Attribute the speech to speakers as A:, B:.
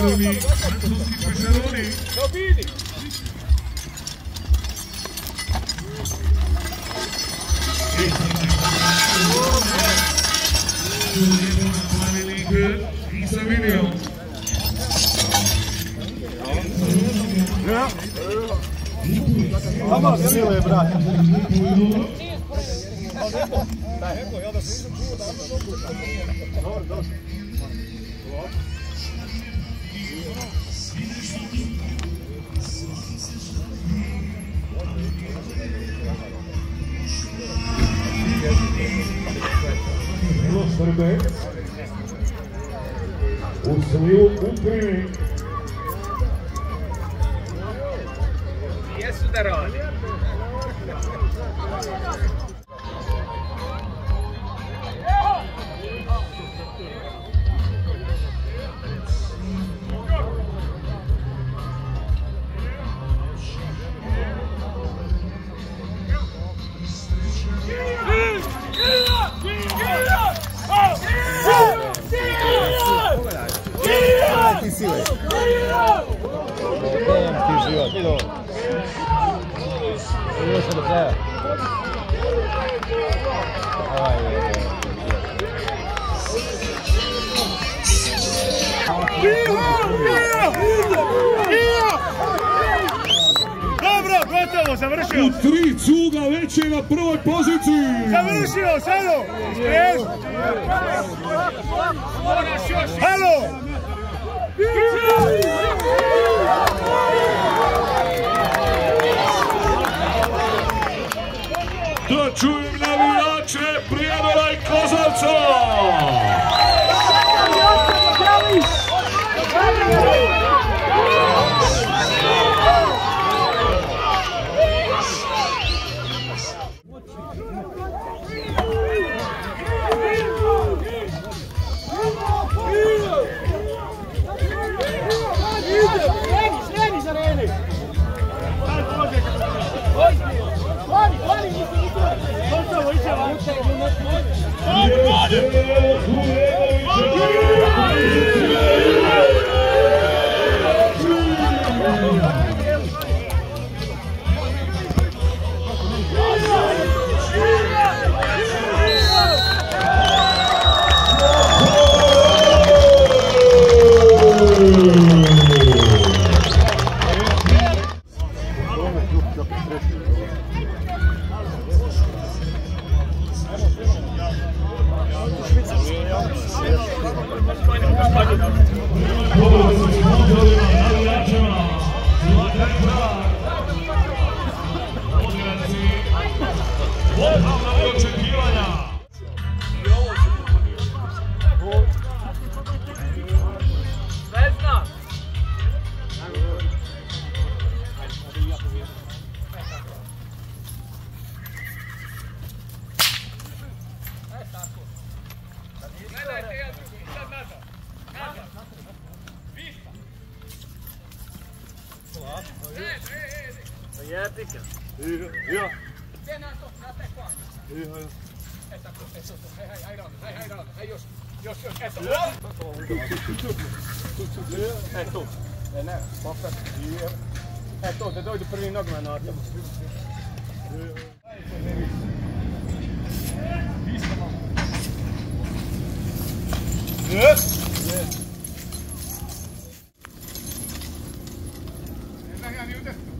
A: pripremljeni francuski pešaroni.
B: No vidi!
A: Nisam vidio.
B: Samo smile, brate.
A: Srbe u svoju upremi.
B: Jesu da radi.
C: Ti sile. Dajem ti život, idu. Ideš do kraja.
B: Dobro, gotovo, završio.
A: U 3 cuga već je na prvoj poziciji.
B: Završio, Salo. Halo.
A: Da čujem navijače Prijedora i Kozarca!
B: Gledajte, ja drugi, sad nazad. Nazad. Vista.
C: Jebika.
B: Ja. Gdje na to? Na te hvanje. E tako, to. Hej, ravno. Hej, još, eto. E tu. Ne, poprat. E to, da dojdu prvim nogama na temu. Ne znam ja ni u desnu.